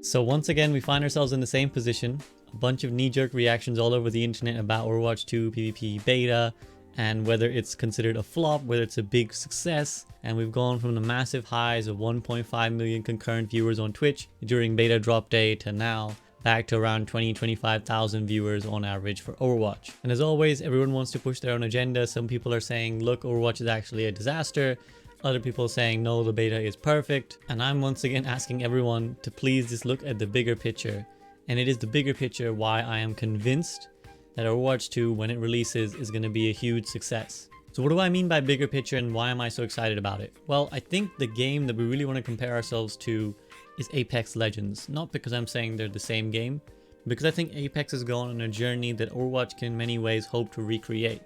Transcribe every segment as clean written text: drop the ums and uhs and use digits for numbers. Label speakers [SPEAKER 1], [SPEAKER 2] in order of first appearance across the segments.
[SPEAKER 1] So once again, we find ourselves in the same position. A bunch of knee-jerk reactions all over the internet about Overwatch 2 PvP beta and whether it's considered a flop, whether it's a big success. And we've gone from the massive highs of 1.5 million concurrent viewers on Twitch during beta drop day to now back to around 20-25,000 viewers on average for Overwatch. And as always, everyone wants to push their own agenda. Some people are saying, look, Overwatch is actually a disaster. Other people saying, no, the beta is perfect. And I'm once again asking everyone to please just look at the bigger picture. And it is the bigger picture why I am convinced that Overwatch 2, when it releases, is going to be a huge success. So what do I mean by bigger picture and why am I so excited about it? Well, I think the game that we really want to compare ourselves to is Apex Legends. Not because I'm saying they're the same game, because I think Apex has gone on a journey that Overwatch can in many ways hope to recreate.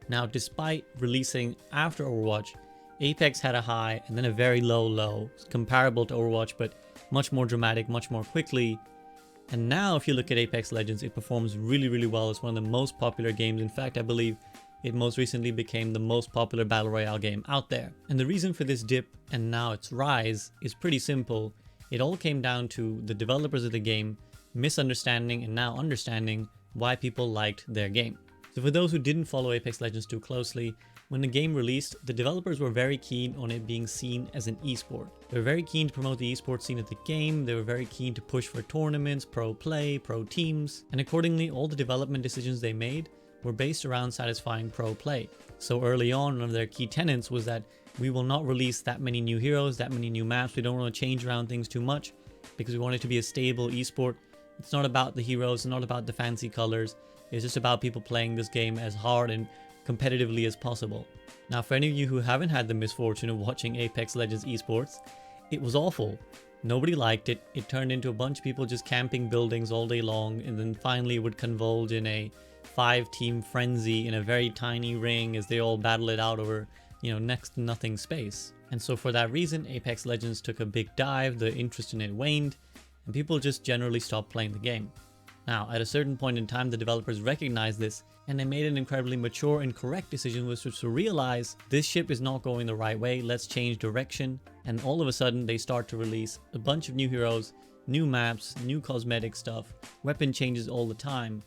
[SPEAKER 1] Now, despite releasing after Overwatch, Apex had a high and then a very low low, comparable to Overwatch, but much more dramatic, much more quickly. And now if you look at Apex Legends, it performs really well. It's one of the most popular games. In fact, I believe it most recently became the most popular battle royale game out there. And the reason for this dip and now its rise is pretty simple. It all came down to the developers of the game misunderstanding and now understanding why people liked their game. So for those who didn't follow Apex Legends too closely, when the game released, the developers were very keen on it being seen as an esport. They were very keen to promote the esports scene of the game. They were very keen to push for tournaments, pro play, pro teams, and accordingly, all the development decisions they made were based around satisfying pro play. So early on, one of their key tenets was that we will not release that many new heroes, that many new maps. We don't want to change around things too much because we want it to be a stable esport. It's not about the heroes, it's not about the fancy colors. It's just about people playing this game as hard and competitively as possible. Now, for any of you who haven't had the misfortune of watching Apex Legends esports, it was awful. Nobody liked it. It turned into a bunch of people just camping buildings all day long, and then finally it would convulge in a 5-team frenzy in a very tiny ring as they all battle it out over, next to nothing space. And so for that reason, Apex Legends took a big dive, the interest in it waned, and people just generally stopped playing the game. Now, at a certain point in time, the developers recognized this and they made an incredibly mature and correct decision, which was to realize this ship is not going the right way, let's change direction. And all of a sudden, they start to release a bunch of new heroes, new maps, new cosmetic stuff, weapon changes all the time.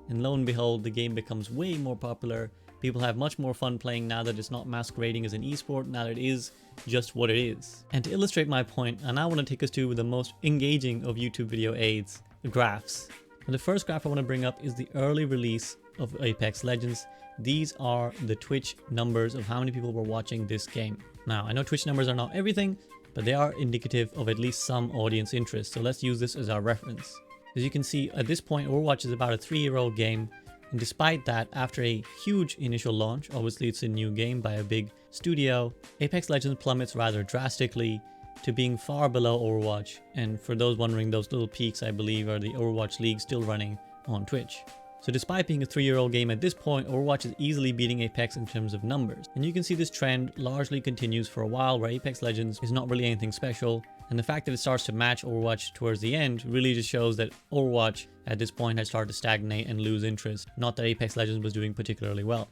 [SPEAKER 1] And lo and behold, the game becomes way more popular. People have much more fun playing now that it's not masquerading as an esport, now that it is just what it is. And to illustrate my point, I now want to take us to the most engaging of YouTube video aids, the graphs. And the first graph I want to bring up is the early release of Apex Legends. These are the Twitch numbers of how many people were watching this game. Now, I know Twitch numbers are not everything, but they are indicative of at least some audience interest. So let's use this as our reference. As you can see, at this point, Overwatch is about a 3-year-old game. And despite that, after a huge initial launch, obviously it's a new game by a big studio, Apex Legends plummets rather drastically to being far below Overwatch. And for those wondering, those little peaks, I believe, are the Overwatch League still running on Twitch. So despite being a 3-year-old game at this point, Overwatch is easily beating Apex in terms of numbers. And you can see this trend largely continues for a while, where Apex Legends is not really anything special. And the fact that it starts to match Overwatch towards the end really just shows that Overwatch at this point had started to stagnate and lose interest. Not that Apex Legends was doing particularly well.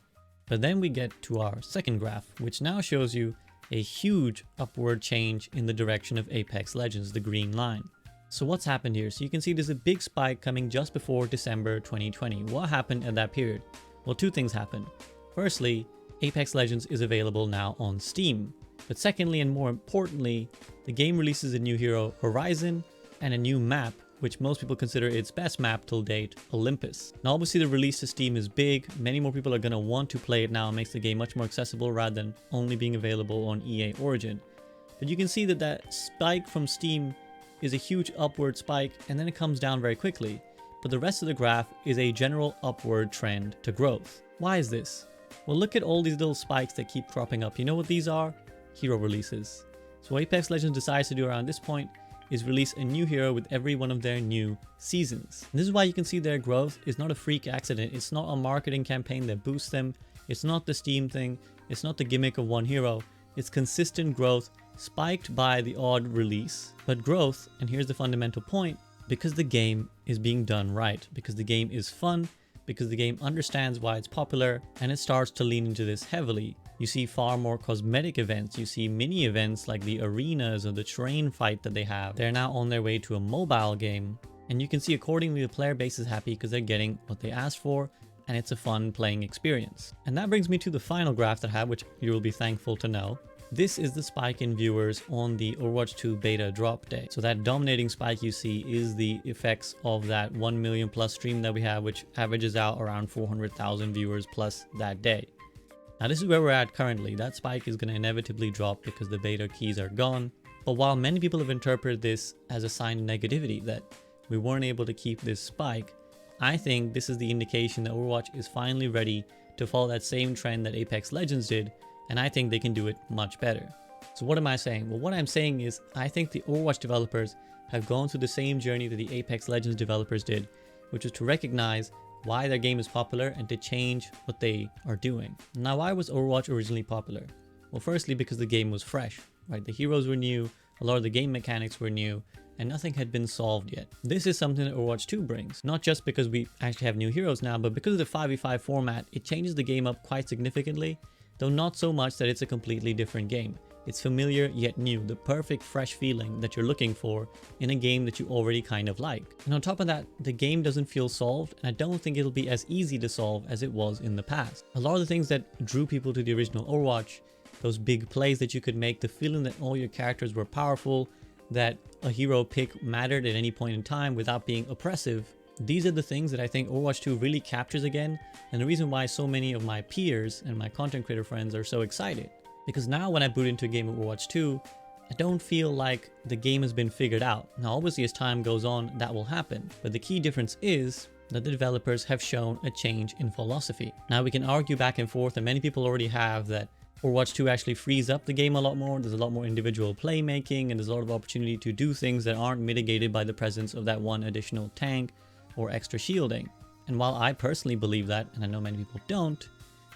[SPEAKER 1] But then we get to our second graph, which now shows you a huge upward change in the direction of Apex Legends, the green line. So what's happened here? So you can see there's a big spike coming just before December 2020. What happened at that period? Well, two things happened. Firstly, Apex Legends is available now on Steam. But secondly, and more importantly, the game releases a new hero, Horizon, and a new map, which most people consider its best map till date, Olympus. Now obviously the release to Steam is big, many more people are going to want to play it now. It makes the game much more accessible rather than only being available on EA Origin. But you can see that that spike from Steam is a huge upward spike and then it comes down very quickly. But the rest of the graph is a general upward trend to growth. Why is this? Well, look at all these little spikes that keep cropping up. You know what these are? Hero releases. So what Apex Legends decides to do around this point is release a new hero with every one of their new seasons. And this is why you can see their growth is not a freak accident. It's not a marketing campaign that boosts them. It's not the Steam thing. It's not the gimmick of one hero. It's consistent growth spiked by the odd release. But growth, and here's the fundamental point, because the game is being done right, because the game is fun, because the game understands why it's popular and it starts to lean into this heavily. You see far more cosmetic events, you see mini events like the arenas or the train fight that they have. They're now on their way to a mobile game, and you can see accordingly the player base is happy because they're getting what they asked for, and it's a fun playing experience. And that brings me to the final graph that I have, which you will be thankful to know. This is the spike in viewers on the Overwatch 2 beta drop day. So that dominating spike you see is the effects of that 1 million plus stream that we have, which averages out around 400,000 viewers plus that day. Now this is where we're at currently. That spike is going to inevitably drop because the beta keys are gone. But while many people have interpreted this as a sign of negativity, that we weren't able to keep this spike, I think this is the indication that Overwatch is finally ready to follow that same trend that Apex Legends did, and I think they can do it much better. So what am I saying? Well, what I'm saying is I think the Overwatch developers have gone through the same journey that the Apex Legends developers did, which is to recognize why their game is popular and to change what they are doing. Now, why was Overwatch originally popular? Well, firstly, because the game was fresh, right? The heroes were new, a lot of the game mechanics were new, and nothing had been solved yet. This is something that Overwatch 2 brings, not just because we actually have new heroes now, but because of the 5v5 format, it changes the game up quite significantly, though not so much that it's a completely different game. It's familiar yet new, the perfect fresh feeling that you're looking for in a game that you already kind of like. And on top of that, the game doesn't feel solved, and I don't think it'll be as easy to solve as it was in the past. A lot of the things that drew people to the original Overwatch, those big plays that you could make, the feeling that all your characters were powerful, that a hero pick mattered at any point in time without being oppressive, these are the things that I think Overwatch 2 really captures again, and the reason why so many of my peers and my content creator friends are so excited. Because now when I boot into a game of Overwatch 2, I don't feel like the game has been figured out. Now obviously as time goes on, that will happen. But the key difference is that the developers have shown a change in philosophy. Now we can argue back and forth, and many people already have, that Overwatch 2 actually frees up the game a lot more. There's a lot more individual playmaking, and there's a lot of opportunity to do things that aren't mitigated by the presence of that one additional tank or extra shielding. And while I personally believe that, and I know many people don't,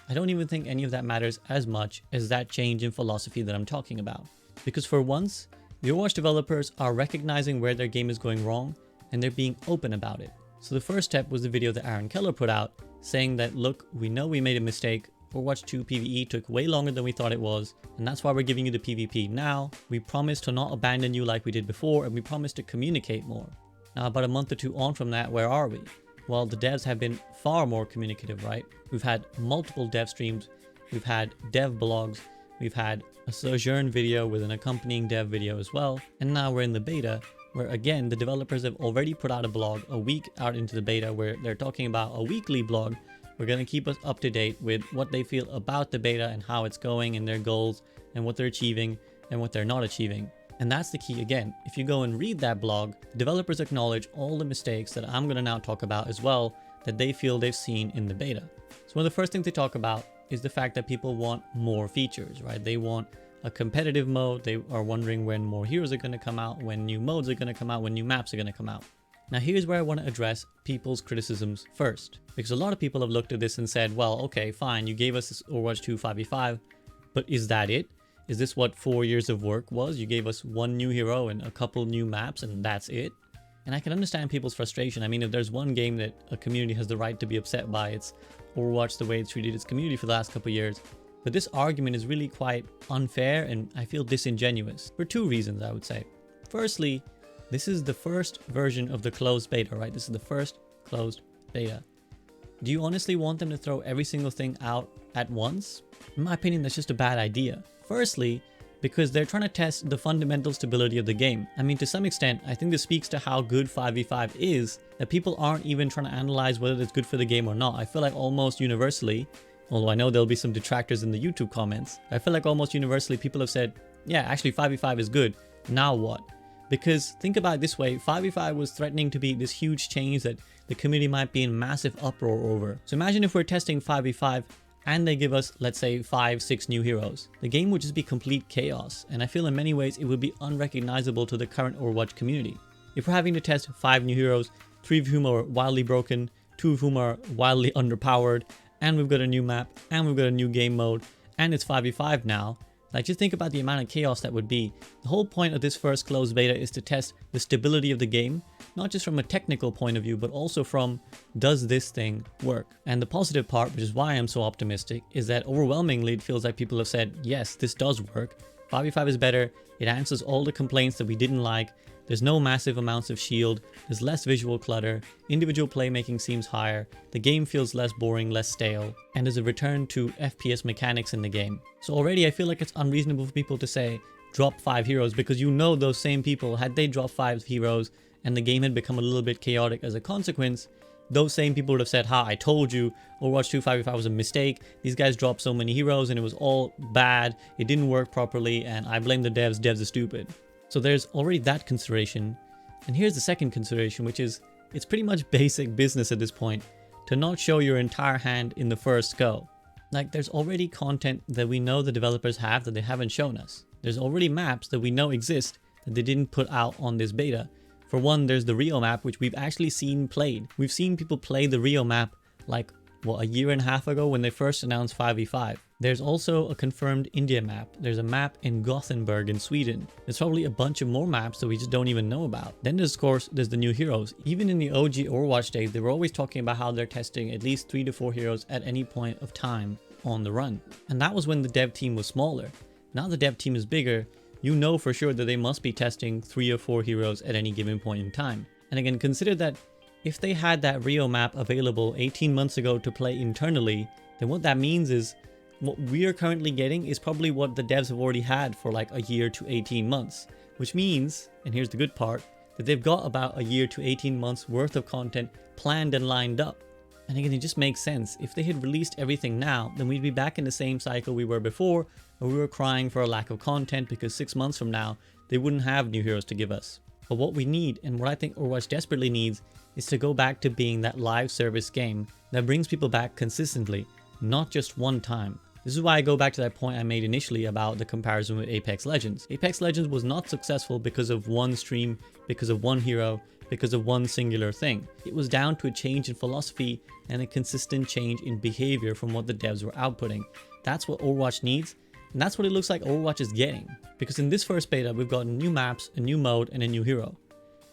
[SPEAKER 1] I don't even think any of that matters as much as that change in philosophy that I'm talking about. Because for once, the Overwatch developers are recognizing where their game is going wrong, and they're being open about it. So the first step was the video that Aaron Keller put out, saying that, look, we know we made a mistake. Overwatch 2 PvE took way longer than we thought it was, and that's why we're giving you the PvP now. We promise to not abandon you like we did before, and we promise to communicate more. Now, about a month or two on from that, where are we? Well, the devs have been far more communicative, right? We've had multiple dev streams, we've had dev blogs, we've had a Sojourn video with an accompanying dev video as well, and now we're in the beta, where again, the developers have already put out a blog a week out into the beta where they're talking about a weekly blog. We're going to keep us up to date with what they feel about the beta and how it's going and their goals and what they're achieving and what they're not achieving. And that's the key again. If you go and read that blog, developers acknowledge all the mistakes that I'm going to now talk about as well that they feel they've seen in the beta. So one of the first things they talk about is the fact that people want more features, right? They want a competitive mode. They are wondering when more heroes are going to come out, when new modes are going to come out, when new maps are going to come out. Now here's where I want to address people's criticisms first, because a lot of people have looked at this and said, well, okay, fine, you gave us this Overwatch 2 5v5, but is that it? Is this what 4 years of work was? You gave us one new hero and a couple new maps and that's it? And I can understand people's frustration. I mean, if there's one game that a community has the right to be upset by, it's Overwatch, the way it's treated its community for the last couple of years. But this argument is really quite unfair and I feel disingenuous for two reasons, I would say. Firstly, this is the first version of the closed beta, right? This is the first closed beta. Do you honestly want them to throw every single thing out at once? In my opinion, that's just a bad idea. Firstly, because they're trying to test the fundamental stability of the game. I mean, to some extent, I think this speaks to how good 5v5 is, that people aren't even trying to analyze whether it's good for the game or not. I feel like almost universally, although I know there'll be some detractors in the YouTube comments, I feel like almost universally people have said, yeah, actually 5v5 is good. Now what? Because think about it this way, 5v5 was threatening to be this huge change that the community might be in massive uproar over. So imagine if we're testing 5v5 and they give us, let's say, 5-6 new heroes. The game would just be complete chaos, and I feel in many ways it would be unrecognizable to the current Overwatch community. If we're having to test 5 new heroes, 3 of whom are wildly broken, 2 of whom are wildly underpowered, and we've got a new map, and we've got a new game mode, and it's 5v5 now, like just think about the amount of chaos that would be. The whole point of this first closed beta is to test the stability of the game, not just from a technical point of view, but also from, does this thing work? And the positive part, which is why I'm so optimistic, is that overwhelmingly it feels like people have said, yes, this does work. 5v5 is better. It answers all the complaints that we didn't like. There's no massive amounts of shield, there's less visual clutter, individual playmaking seems higher, the game feels less boring, less stale, and there's a return to FPS mechanics in the game. So already I feel like it's unreasonable for people to say, drop 5 heroes, because you know those same people, had they dropped 5 heroes and the game had become a little bit chaotic as a consequence, those same people would have said, ha, I told you, Overwatch 2 5v5 was a mistake, these guys dropped so many heroes and it was all bad, it didn't work properly, and I blame the devs are stupid. So there's already that consideration. And here's the second consideration, which is it's pretty much basic business at this point to not show your entire hand in the first go. Like, there's already content that we know the developers have that they haven't shown us. There's already maps that we know exist that they didn't put out on this beta. For one, there's the Rio map, which we've actually seen played. We've seen people play the Rio map like, what, a year and a half ago when they first announced 5v5. There's also a confirmed India map. There's a map in Gothenburg in Sweden. There's probably a bunch of more maps that we just don't even know about. Then there's, of course, there's the new heroes. Even in the OG Overwatch days, they were always talking about how they're testing at least 3 to 4 heroes at any point of time on the run. And that was when the dev team was smaller. Now the dev team is bigger. You know for sure that they must be testing 3 or 4 heroes at any given point in time. And again, consider that if they had that Rio map available 18 months ago to play internally, then what that means is what we are currently getting is probably what the devs have already had for like a year to 18 months. Which means, and here's the good part, that they've got about a year to 18 months worth of content planned and lined up. And again, it just makes sense. If they had released everything now, then we'd be back in the same cycle we were before, where we were crying for a lack of content because 6 months from now, they wouldn't have new heroes to give us. But what we need, and what I think Overwatch desperately needs, is to go back to being that live service game that brings people back consistently, not just one time. This is why I go back to that point I made initially about the comparison with Apex Legends. Apex Legends was not successful because of one stream, because of one hero, because of one singular thing. It was down to a change in philosophy and a consistent change in behavior from what the devs were outputting. That's what Overwatch needs, and that's what it looks like Overwatch is getting. Because in this first beta, we've gotten new maps, a new mode, and a new hero.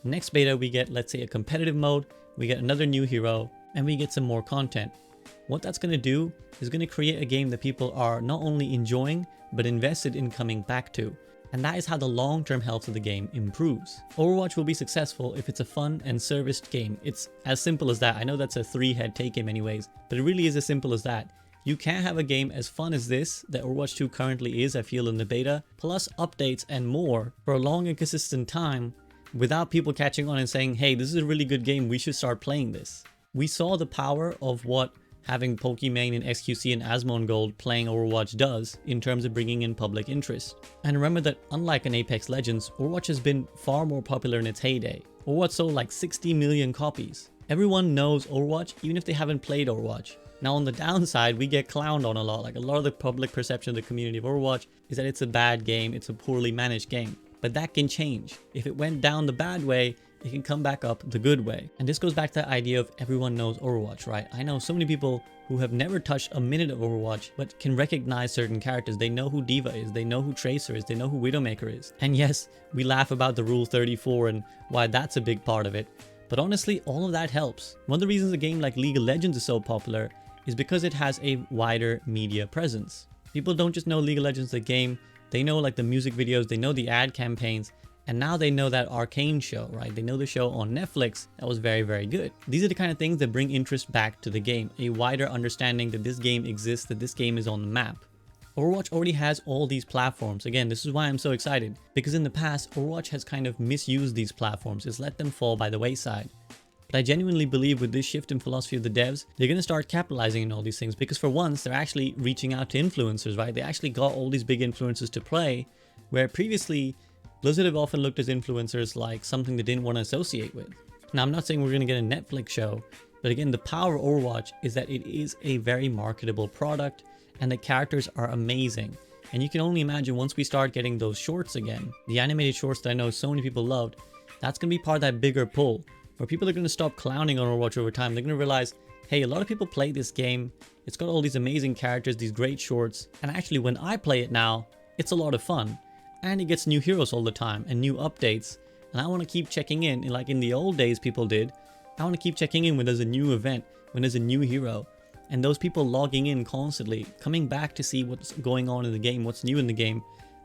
[SPEAKER 1] Next beta, we get, let's say, a competitive mode, we get another new hero, and we get some more content. What that's going to do is going to create a game that people are not only enjoying, but invested in coming back to. And that is how the long-term health of the game improves. Overwatch will be successful if it's a fun and serviced game. It's as simple as that. I know that's a 3-head take game anyways, but it really is as simple as that. You can't have a game as fun as this, that Overwatch 2 currently is, I feel, in the beta, plus updates and more for a long and consistent time without people catching on and saying, hey, this is a really good game, we should start playing this. We saw the power of what having Pokimane and XQC and Asmongold playing Overwatch does in terms of bringing in public interest. And remember that unlike in Apex Legends, Overwatch has been far more popular in its heyday. Overwatch sold like 60 million copies. Everyone knows Overwatch even if they haven't played Overwatch. Now on the downside, we get clowned on a lot. Like a lot of the public perception of the community of Overwatch is that it's a bad game, it's a poorly managed game. But that can change. If it went down the bad way, it can come back up the good way. And this goes back to the idea of everyone knows Overwatch, right? I know so many people who have never touched a minute of Overwatch, but can recognize certain characters. They know who Diva is, they know who Tracer is, they know who Widowmaker is. And yes, we laugh about the Rule 34 and why that's a big part of it. But honestly, all of that helps. One of the reasons a game like League of Legends is so popular is because it has a wider media presence. People don't just know League of Legends the game, they know like the music videos, they know the ad campaigns, and now they know that Arcane show, right? They know the show on Netflix that was very, very good. These are the kind of things that bring interest back to the game, a wider understanding that this game exists, that this game is on the map. Overwatch already has all these platforms. Again, this is why I'm so excited, because in the past, Overwatch has kind of misused these platforms, it's let them fall by the wayside. But I genuinely believe with this shift in philosophy of the devs, they're going to start capitalizing on all these things, because for once, they're actually reaching out to influencers, right? They actually got all these big influencers to play, where previously, Blizzard have often looked at influencers like something they didn't want to associate with. Now, I'm not saying we're going to get a Netflix show, but again, the power of Overwatch is that it is a very marketable product, and the characters are amazing. And you can only imagine once we start getting those shorts again, the animated shorts that I know so many people loved, that's going to be part of that bigger pull, where people are going to stop clowning on Overwatch over time. They're going to realize, hey, a lot of people play this game, it's got all these amazing characters, these great shorts, and actually when I play it now, it's a lot of fun. And it gets new heroes all the time and new updates, And I want to keep checking in like in the old days people did. I want to keep checking in when there's a new event, when there's a new hero. And those people logging in constantly, coming back to see what's going on in the game, what's new in the game.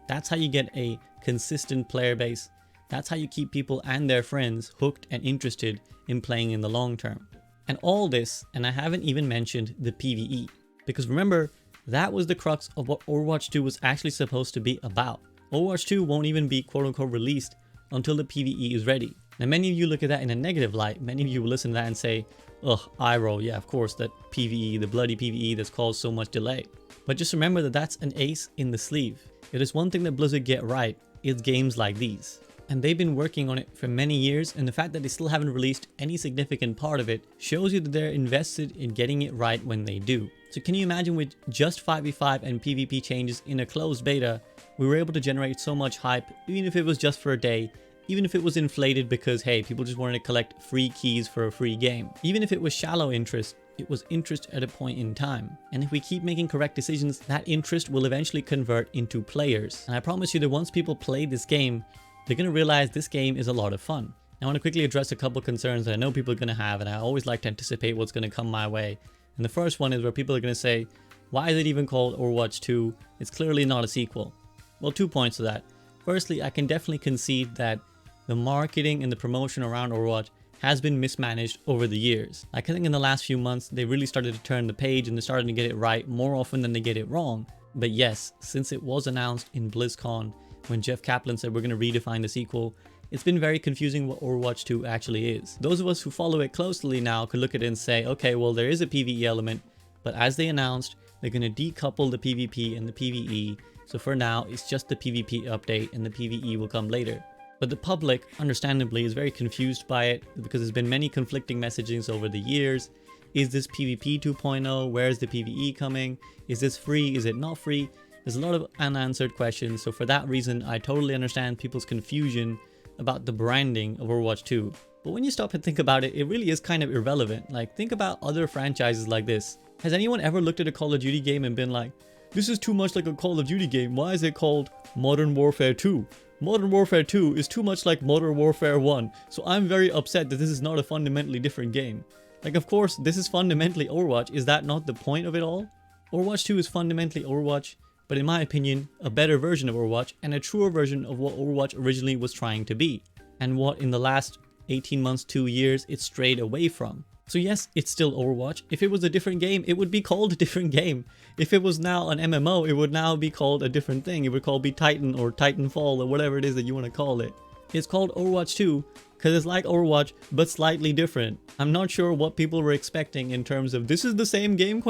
[SPEAKER 1] That's how you get a consistent player base. That's how you keep people and their friends hooked and interested in playing in the long term. And all this, and I haven't even mentioned the PvE. Because remember, that was the crux of what Overwatch 2 was actually supposed to be about. Overwatch 2 won't even be quote unquote released until the PvE is ready. Now many of you look at that in a negative light. Many of you will listen to that and say, ugh, eye roll, yeah, of course, that PvE, the bloody PvE that's caused so much delay. But just remember that that's an ace in the sleeve. It is one thing that Blizzard get right, is games like these. And they've been working on it for many years, and the fact that they still haven't released any significant part of it shows you that they're invested in getting it right when they do. So can you imagine with just 5v5 and PvP changes in a closed beta, we were able to generate so much hype, even if it was just for a day, even if it was inflated because hey, people just wanted to collect free keys for a free game. Even if it was shallow interest, it was interest at a point in time. And if we keep making correct decisions, that interest will eventually convert into players. And I promise you that once people play this game, they're going to realize this game is a lot of fun. I want to quickly address a couple concerns that I know people are going to have, and I always like to anticipate what's going to come my way. And the first one is where people are going to say, why is it even called Overwatch 2? It's clearly not a sequel. Well, 2 points to that. Firstly, I can definitely concede that the marketing and the promotion around Overwatch has been mismanaged over the years. I think in the last few months, they really started to turn the page and they're starting to get it right more often than they get it wrong. But yes, since it was announced in BlizzCon, when Jeff Kaplan said we're going to redefine the sequel, it's been very confusing what Overwatch 2 actually is. Those of us who follow it closely now could look at it and say, okay, well there is a PvE element, but as they announced, they're going to decouple the PvP and the PvE, so for now it's just the PvP update and the PvE will come later. But the public, understandably, is very confused by it because there's been many conflicting messagings over the years. Is this PvP 2.0? Where is the PvE coming? Is this free? Is it not free? There's a lot of unanswered questions, so for that reason, I totally understand people's confusion about the branding of Overwatch 2. But when you stop and think about it, it really is kind of irrelevant. Like, think about other franchises like this. Has anyone ever looked at a Call of Duty game and been like, this is too much like a Call of Duty game, why is it called Modern Warfare 2? Modern Warfare 2 is too much like Modern Warfare 1, so I'm very upset that this is not a fundamentally different game. Like, of course, this is fundamentally Overwatch, is that not the point of it all? Overwatch 2 is fundamentally Overwatch, but in my opinion, a better version of Overwatch and a truer version of what Overwatch originally was trying to be, and what in the last 18 months, 2 years, it strayed away from. So yes, it's still Overwatch. If it was a different game, it would be called a different game. If it was now an MMO, it would now be called a different thing. It would be Titan or Titanfall or whatever it is that you want to call it. It's called Overwatch 2 because it's like Overwatch but slightly different. I'm not sure what people were expecting in terms of this is the same game ?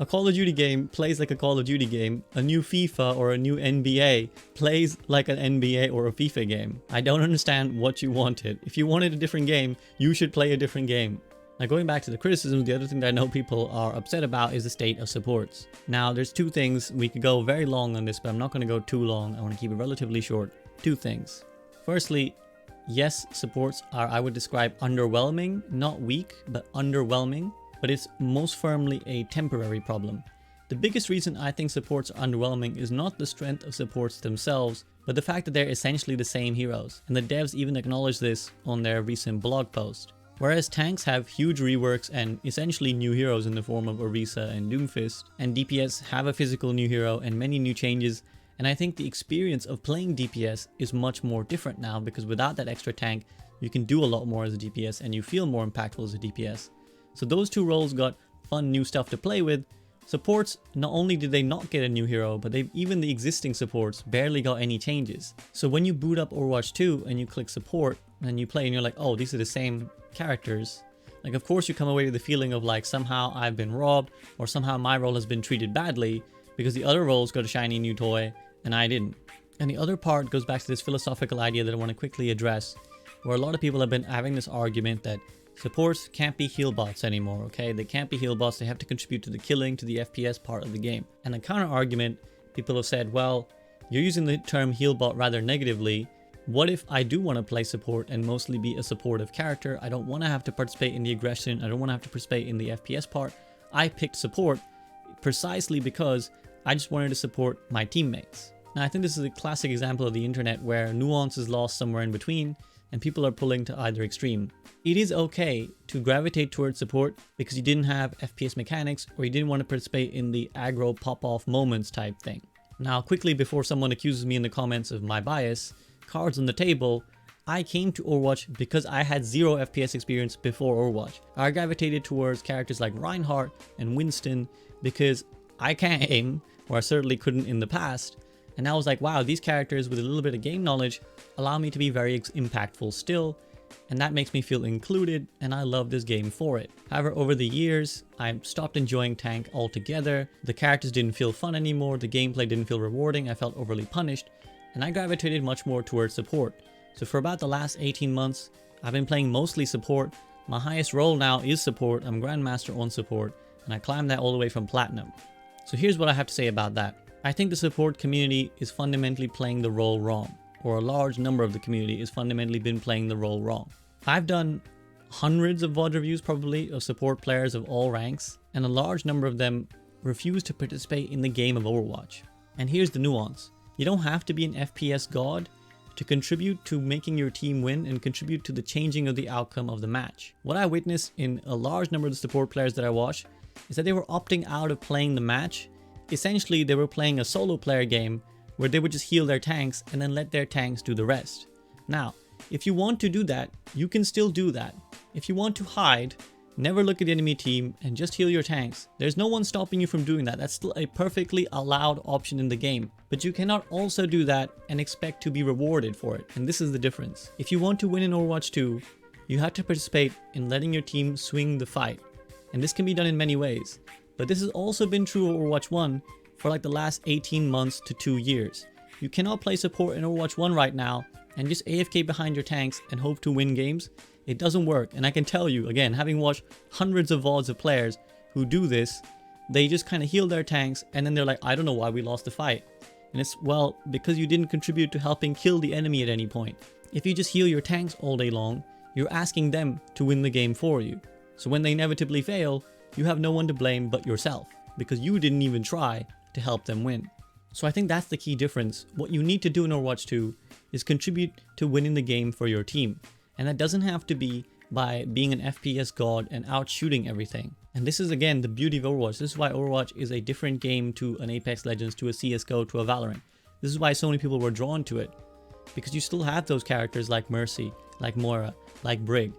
[SPEAKER 1] A Call of Duty game plays like a Call of Duty game. A new FIFA or a new NBA plays like an NBA or a FIFA game. I don't understand what you wanted. If you wanted a different game, you should play a different game. Now going back to the criticism, the other thing that I know people are upset about is the state of supports. Now there's 2 things. We could go very long on this, but I'm not going to go too long. I want to keep it relatively short. 2 things. Firstly, yes, supports are, I would describe, underwhelming, not weak, but underwhelming. But it's most firmly a temporary problem. The biggest reason I think supports are underwhelming is not the strength of supports themselves, but the fact that they're essentially the same heroes, and the devs even acknowledge this on their recent blog post. Whereas tanks have huge reworks and essentially new heroes in the form of Orisa and Doomfist, and DPS have a physical new hero and many new changes, and I think the experience of playing DPS is much more different now because without that extra tank, you can do a lot more as a DPS and you feel more impactful as a DPS. So those 2 roles got fun new stuff to play with. Supports, not only did they not get a new hero, but even the existing supports barely got any changes. So when you boot up Overwatch 2 and you click support and you play and you're like, oh, these are the same characters. Like, of course you come away with the feeling of like somehow I've been robbed or somehow my role has been treated badly because the other roles got a shiny new toy and I didn't. And the other part goes back to this philosophical idea that I want to quickly address, where a lot of people have been having this argument that supports can't be heal bots anymore, okay? They can't be heal bots, they have to contribute to the killing, to the FPS part of the game. And the counter argument, people have said, well, you're using the term heal bot rather negatively. What if I do want to play support and mostly be a supportive character? I don't want to have to participate in the aggression, I don't want to have to participate in the FPS part. I picked support precisely because I just wanted to support my teammates. Now, I think this is a classic example of the internet where nuance is lost somewhere in between and people are pulling to either extreme. It is okay to gravitate towards support because you didn't have FPS mechanics or you didn't want to participate in the aggro pop-off moments type thing. Now, quickly before someone accuses me in the comments of my bias, cards on the table, I came to Overwatch because I had 0 FPS experience before Overwatch. I gravitated towards characters like Reinhardt and Winston because I can't aim, or I certainly couldn't in the past. And I was like, wow, these characters with a little bit of game knowledge allow me to be very impactful still. And that makes me feel included, and I love this game for it. However, over the years, I stopped enjoying tank altogether. The characters didn't feel fun anymore, the gameplay didn't feel rewarding, I felt overly punished, and I gravitated much more towards support. So for about the last 18 months, I've been playing mostly support. My highest role now is support. I'm Grandmaster on support, and I climbed that all the way from Platinum. So here's what I have to say about that. I think the support community is fundamentally playing the role wrong, or a large number of the community has fundamentally been playing the role wrong. I've done hundreds of VOD reviews probably of support players of all ranks, and a large number of them refuse to participate in the game of Overwatch. And here's the nuance. You don't have to be an FPS god to contribute to making your team win and contribute to the changing of the outcome of the match. What I witnessed in a large number of the support players that I watched is that they were opting out of playing the match. Essentially, they were playing a solo player game where they would just heal their tanks and then let their tanks do the rest. Now, if you want to do that, you can still do that. If you want to hide, never look at the enemy team and just heal your tanks, there's no one stopping you from doing that. That's still a perfectly allowed option in the game. But you cannot also do that and expect to be rewarded for it. And this is the difference. If you want to win in Overwatch 2, you have to participate in letting your team swing the fight. And this can be done in many ways. But this has also been true of Overwatch 1 for like the last 18 months to 2 years. You cannot play support in Overwatch 1 right now and just AFK behind your tanks and hope to win games. It doesn't work. And I can tell you, again, having watched hundreds of VODs of players who do this, they just kind of heal their tanks and then they're like, I don't know why we lost the fight. And it's, well, because you didn't contribute to helping kill the enemy at any point. If you just heal your tanks all day long, you're asking them to win the game for you. So when they inevitably fail, you have no one to blame but yourself, because you didn't even try to help them win. So I think that's the key difference. What you need to do in Overwatch 2 is contribute to winning the game for your team. And that doesn't have to be by being an FPS god and out shooting everything. And this is again the beauty of Overwatch. This is why Overwatch is a different game to an Apex Legends, to a CSGO, to a Valorant. This is why so many people were drawn to it. Because you still have those characters like Mercy, like Moira, like Brig.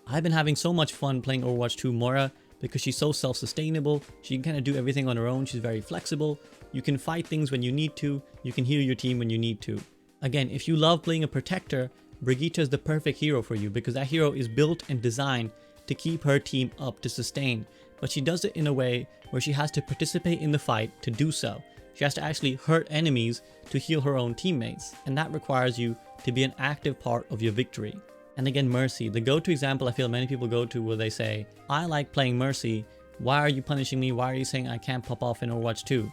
[SPEAKER 1] I've been having so much fun playing Overwatch 2 Moira because she's so self-sustainable. She can kind of do everything on her own. She's very flexible. You can fight things when you need to. You can heal your team when you need to. Again, if you love playing a protector, Brigitte is the perfect hero for you because that hero is built and designed to keep her team up, to sustain. But she does it in a way where she has to participate in the fight to do so. She has to actually hurt enemies to heal her own teammates. And that requires you to be an active part of your victory. And again, Mercy, the go-to example I feel many people go to where they say, I like playing Mercy. Why are you punishing me? Why are you saying I can't pop off in Overwatch 2?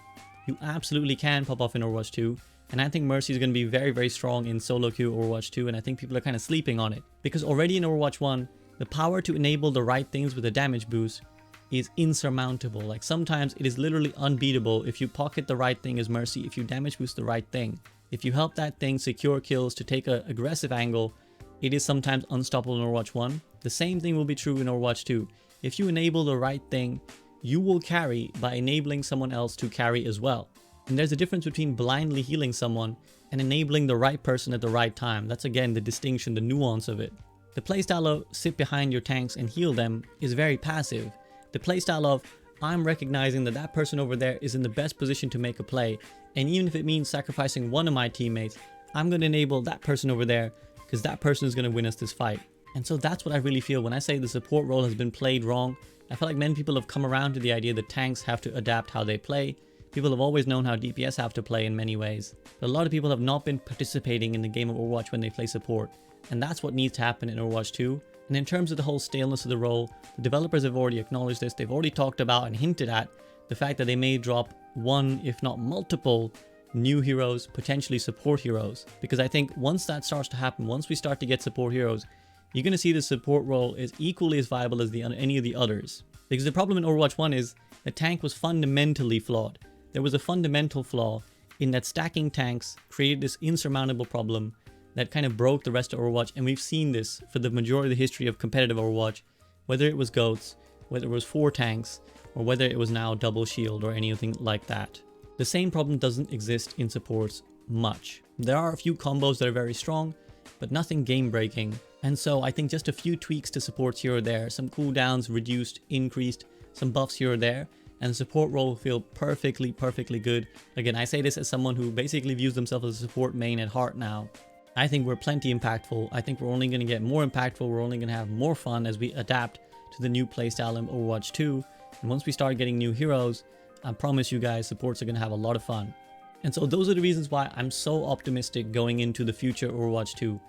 [SPEAKER 1] You absolutely can pop off in Overwatch 2. And I think Mercy is going to be very, very strong in solo queue Overwatch 2. And I think people are kind of sleeping on it. Because already in Overwatch 1, the power to enable the right things with a damage boost is insurmountable. Like sometimes it is literally unbeatable if you pocket the right thing as Mercy, if you damage boost the right thing. If you help that thing secure kills to take an aggressive angle, it is sometimes unstoppable in Overwatch 1. The same thing will be true in Overwatch 2. If you enable the right thing, you will carry by enabling someone else to carry as well. And there's a difference between blindly healing someone and enabling the right person at the right time. That's again the distinction, the nuance of it. The playstyle of sit behind your tanks and heal them is very passive. The playstyle of I'm recognizing that that person over there is in the best position to make a play, and even if it means sacrificing one of my teammates, I'm going to enable that person over there because that person is going to win us this fight. And so that's what I really feel when I say the support role has been played wrong. I feel like many people have come around to the idea that tanks have to adapt how they play. People have always known how DPS have to play in many ways. But a lot of people have not been participating in the game of Overwatch when they play support. And that's what needs to happen in Overwatch 2. And in terms of the whole staleness of the role, the developers have already acknowledged this. They've already talked about and hinted at the fact that they may drop one, if not multiple, new heroes, potentially support heroes. Because I think once that starts to happen, once we start to get support heroes, you're going to see the support role is equally as viable as any of the others. Because the problem in Overwatch 1 is the tank was fundamentally flawed. There was a fundamental flaw in that stacking tanks created this insurmountable problem that kind of broke the rest of Overwatch, and we've seen this for the majority of the history of competitive Overwatch, whether it was goats, whether it was 4 tanks, or whether it was now double shield or anything like that. The same problem doesn't exist in supports much. There are a few combos that are very strong, but nothing game breaking, and so I think just a few tweaks to supports here or there, some cooldowns reduced, increased, some buffs here or there, and the support role will feel perfectly good. Again, I say this as someone who basically views themselves as a support main at heart now. I think we're plenty impactful. I think we're only going to get more impactful. We're only going to have more fun as we adapt to the new playstyle in Overwatch 2. And once we start getting new heroes, I promise you guys, supports are going to have a lot of fun. And so those are the reasons why I'm so optimistic going into the future Overwatch 2.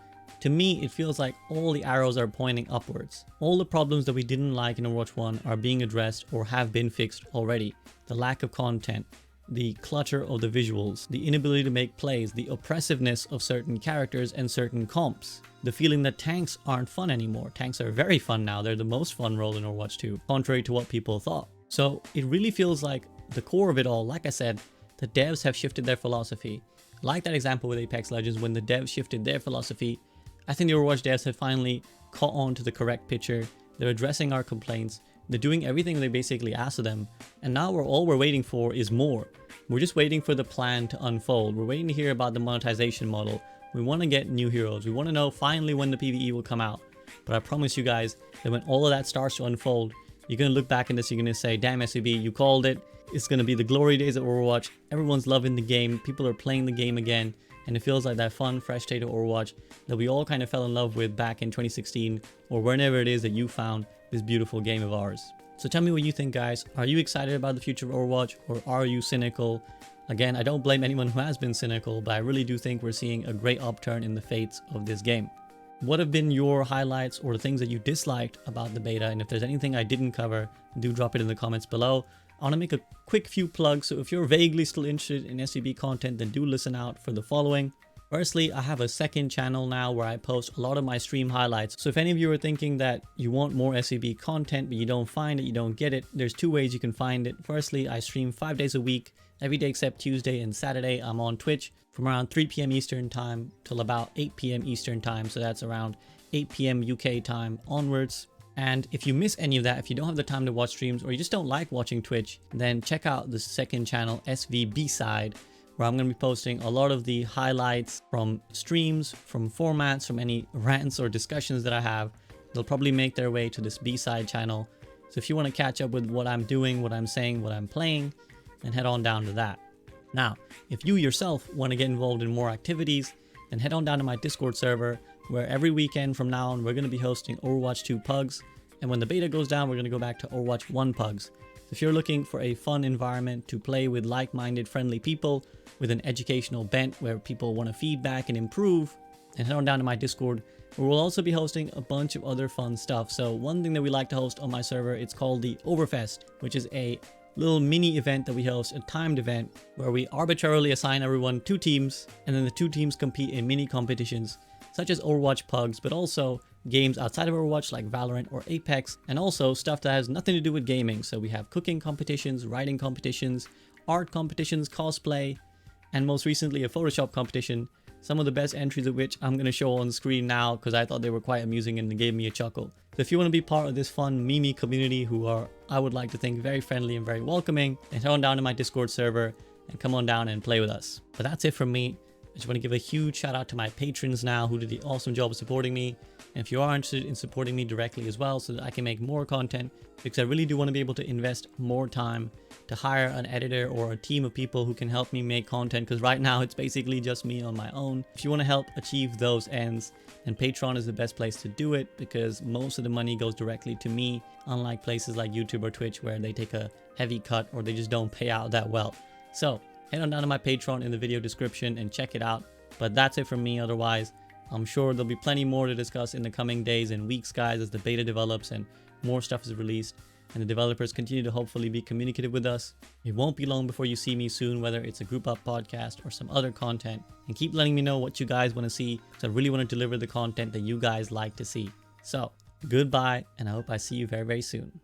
[SPEAKER 1] To me, it feels like all the arrows are pointing upwards. All the problems that we didn't like in Overwatch 1 are being addressed or have been fixed already. The lack of content, the clutter of the visuals, the inability to make plays, the oppressiveness of certain characters and certain comps, the feeling that tanks aren't fun anymore. Tanks are very fun now. They're the most fun role in Overwatch 2, contrary to what people thought. So it really feels like the core of it all, like I said, the devs have shifted their philosophy. Like that example with Apex Legends, when the devs shifted their philosophy, I think the Overwatch devs have finally caught on to the correct picture. They're addressing our complaints. They're doing everything they basically asked of them. And now all we're waiting for is more. We're just waiting for the plan to unfold. We're waiting to hear about the monetization model. We want to get new heroes. We want to know finally when the PvE will come out. But I promise you guys that when all of that starts to unfold, you're going to look back at this, you're going to say, damn SCB, you called it. It's going to be the glory days of Overwatch. Everyone's loving the game. People are playing the game again. And it feels like that fun, fresh state of Overwatch that we all kind of fell in love with back in 2016 or whenever it is that you found this beautiful game of ours. So tell me what you think, guys. Are you excited about the future of Overwatch, or are you cynical? Again, I don't blame anyone who has been cynical, but I really do think we're seeing a great upturn in the fates of this game. What have been your highlights or the things that you disliked about the beta? And if there's anything I didn't cover, do drop it in the comments below. I want to make a quick few plugs, so if you're vaguely still interested in SCB content, then do listen out for the following. Firstly, I have a second channel now where I post a lot of my stream highlights. So if any of you are thinking that you want more SCB content, but you don't find it, you don't get it, there's 2 ways you can find it. Firstly, I stream 5 days a week, every day except Tuesday and Saturday. I'm on Twitch from around 3 p.m. Eastern time till about 8 p.m. Eastern time. So that's around 8 p.m. UK time onwards. And if you miss any of that, if you don't have the time to watch streams or you just don't like watching Twitch, then check out the second channel, SV Side, where I'm going to be posting a lot of the highlights from streams, from formats, from any rants or discussions that I have. They'll probably make their way to this B-side channel. So if you want to catch up with what I'm doing, what I'm saying, what I'm playing, then head on down to that. Now, if you yourself want to get involved in more activities, then head on down to my Discord server, where every weekend from now on, we're going to be hosting Overwatch 2 Pugs. And when the beta goes down, we're going to go back to Overwatch 1 Pugs. So if you're looking for a fun environment to play with like-minded, friendly people, with an educational bent where people want to feedback and improve, then head on down to my Discord, where we'll also be hosting a bunch of other fun stuff. So one thing that we like to host on my server, it's called the Overfest, which is a little mini event that we host, a timed event, where we arbitrarily assign everyone 2 teams, and then the 2 teams compete in mini competitions, such as Overwatch Pugs, but also games outside of Overwatch like Valorant or Apex, and also stuff that has nothing to do with gaming. So we have cooking competitions, writing competitions, art competitions, cosplay, and most recently a Photoshop competition, some of the best entries of which I'm going to show on screen now because I thought they were quite amusing and they gave me a chuckle. So if you want to be part of this fun meme community who are, I would like to think, very friendly and very welcoming, then head on down to my Discord server and come on down and play with us. But that's it from me. I just want to give a huge shout out to my patrons now who did the awesome job of supporting me. And if you are interested in supporting me directly as well so that I can make more content, because I really do want to be able to invest more time to hire an editor or a team of people who can help me make content, because right now it's basically just me on my own. If you want to help achieve those ends, then Patreon is the best place to do it, because most of the money goes directly to me, unlike places like YouTube or Twitch where they take a heavy cut or they just don't pay out that well. So head on down to my Patreon in the video description and check it out. But that's it from me. Otherwise, I'm sure there'll be plenty more to discuss in the coming days and weeks, guys, as the beta develops and more stuff is released and the developers continue to hopefully be communicative with us. It won't be long before you see me soon, whether it's a group up podcast or some other content. And keep letting me know what you guys want to see, because I really want to deliver the content that you guys like to see. So, goodbye, and I hope I see you very, very soon.